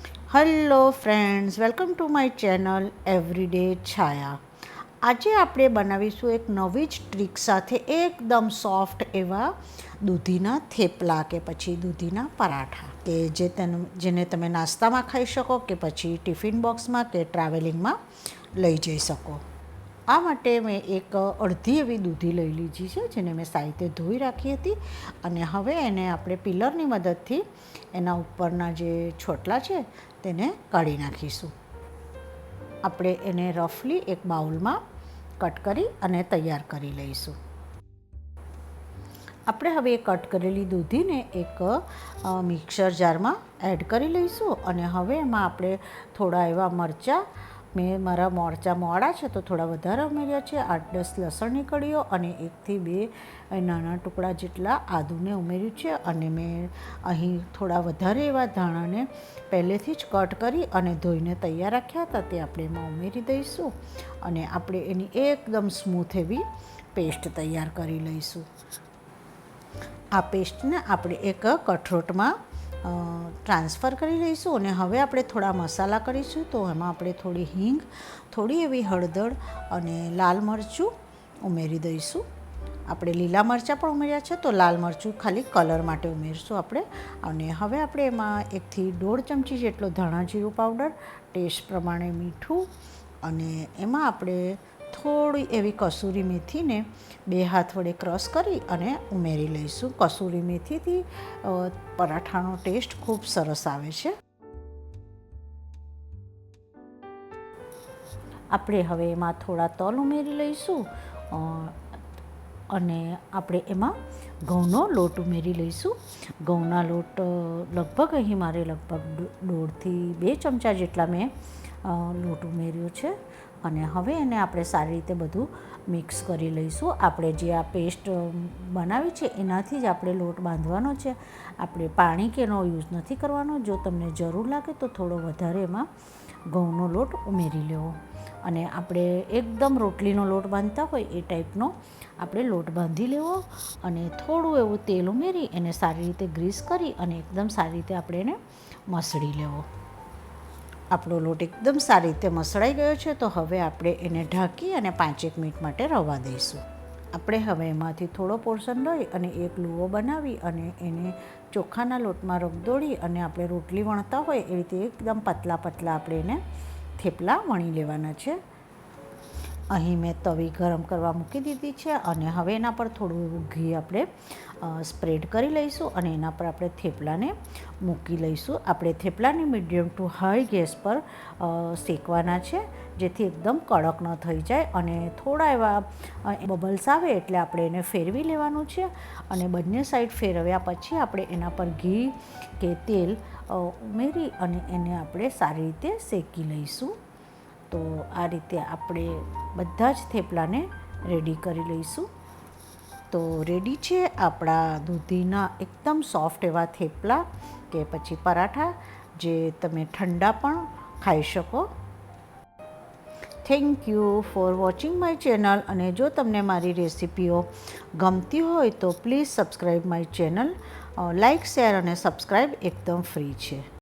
Hello friends, welcome to my channel everyday Chhaya. આજે આપણે બનાવીશું એક નવી જ ટ્રીક સાથે એકદમ સોફ્ટ એવા દૂધીના થેપલા કે પછી દૂધીના પરાઠા કે જેને તમે નાસ્તામાં ખાઈ શકો કે પછી ટિફિન બોક્સમાં કે ટ્રાવેલિંગમાં લઈ જઈ શકો. આ માટે મેં એક અડધી એવી દૂધી લઈ લીધી છે, જેને મેં સાઈડે ધોઈ રાખી હતી. અને હવે એને આપણે પિલરની મદદથી એના ઉપરના જે છોટલા છે તેને કાઢી નાખીશું. આપણે એને રફલી એક બાઉલમાં કટ કરી અને તૈયાર કરી લઈશું. આપણે હવે એ કટ કરેલી દૂધીને એક મિક્સર જારમાં એડ કરી લઈશું. અને હવે એમાં આપણે થોડા એવા મરચાં, મેં મારા મરચાં મોડા છે તો થોડા વધારે ઉમેર્યા છે, 8-10 લસણની કળીઓ અને 1થી 2 નાના ટુકડા જેટલા આદુને ઉમેર્યું છે. અને મેં અહીં થોડા વધારે એવા ધાણાને પહેલેથી જ કટ કરી અને ધોઈને તૈયાર રાખ્યા હતા, તે આપણે એમાં ઉમેરી દઈશું. અને આપણે એની એકદમ સ્મૂથ એવી પેસ્ટ તૈયાર કરી લઈશું. આ પેસ્ટને આપણે એક કઠરોટમાં ટ્રાન્સફર કરી લઈશું. અને હવે આપણે થોડા મસાલા કરીશું. તો એમાં આપણે થોડી હિંગ, થોડી એવી હળદર અને લાલ મરચું ઉમેરી દઈશું. આપણે લીલા મરચાં પણ ઉમેર્યા છે, તો લાલ મરચું ખાલી કલર માટે ઉમેરશું આપણે. અને હવે આપણે એમાં 1થી 1.5 ચમચી જેટલો ધાણા જીરું પાવડર, ટેસ્ટ પ્રમાણે મીઠું, અને એમાં આપણે થોડી એવી કસૂરી મેથીને 2 હાથ વડે ક્રશ કરી અને ઉમેરી લઈશું. કસૂરી મેથીથી પરાઠાનો ટેસ્ટ ખૂબ સરસ આવે છે. આપણે હવે એમાં થોડા તલ ઉમેરી લઈશું. અને આપણે એમાં ઘઉંનો લોટ ઉમેરી લઈશું. ઘઉંના લોટ લગભગ અહીં મારે લગભગ 1.5થી 2 ચમચા જેટલા મેં લોટ ઉમેર્યો છે. અને હવે એને આપણે સારી રીતે બધું મિક્સ કરી લઈશું. આપણે જે આ પેસ્ટ બનાવી છે એનાથી જ આપણે લોટ બાંધવાનો છે. આપણે પાણી કે એનો યુઝ નથી કરવાનો. જો તમને જરૂર લાગે તો થોડો વધારે એમાં ઘઉંનો લોટ ઉમેરી લેવો. અને આપણે એકદમ રોટલીનો લોટ બાંધતા હોય એ ટાઈપનો આપણે લોટ બાંધી લેવો. અને થોડું એવું તેલ ઉમેરી એને સારી રીતે ગ્રીસ કરી અને એકદમ સારી રીતે આપણે એને મસળી લેવો. આપણો લોટ એકદમ સારી રીતે મસળાઈ ગયો છે, તો હવે આપણે એને ઢાંકી અને 5-1 મિનિટ માટે રવા દઈશું. આપણે હવે એમાંથી થોડો પોર્શન લઈ અને એક લુઓ બનાવી અને એને ચોખાના લોટમાં રગદોળી અને આપણે રોટલી વણતા હોય એવી રીતે એકદમ પતલા પતલા આપણે એને થેપલા વણી લેવાના છે. અહીં મેં તવી ગરમ કરવા મૂકી દીધી છે અને હવે એના પર થોડું એવું ઘી આપણે સ્પ્રેડ કરી લઈશું અને એના પર આપણે થેપલાને મૂકી લઈશું. આપણે થેપલાને મીડિયમ ટુ હાઈ ગેસ પર શેકવાના છે, જેથી એકદમ કડક ન થઈ જાય. અને થોડા એવા બબલ્સ આવે એટલે આપણે એને ફેરવી લેવાનું છે. અને બંને સાઈડ ફેરવ્યા પછી આપણે એના પર ઘી કે તેલ ઉમેરી અને એને આપણે સારી રીતે શેકી લઈશું. તો આ રીતે આપણે બધા જ થેપલાને રેડી કરી લઈશું. તો રેડી છે આપણા દૂધીના એકદમ સોફ્ટ એવા થેપલા કે પછી પરાઠા, જે તમે ઠંડા પણ ખાઈ શકો. Thank you for watching my channel. અને જો તમને મારી રેસિપીઓ ગમતી હોય તો please subscribe my channel. Like, share અને સબસ્ક્રાઈબ એકદમ ફ્રી છે.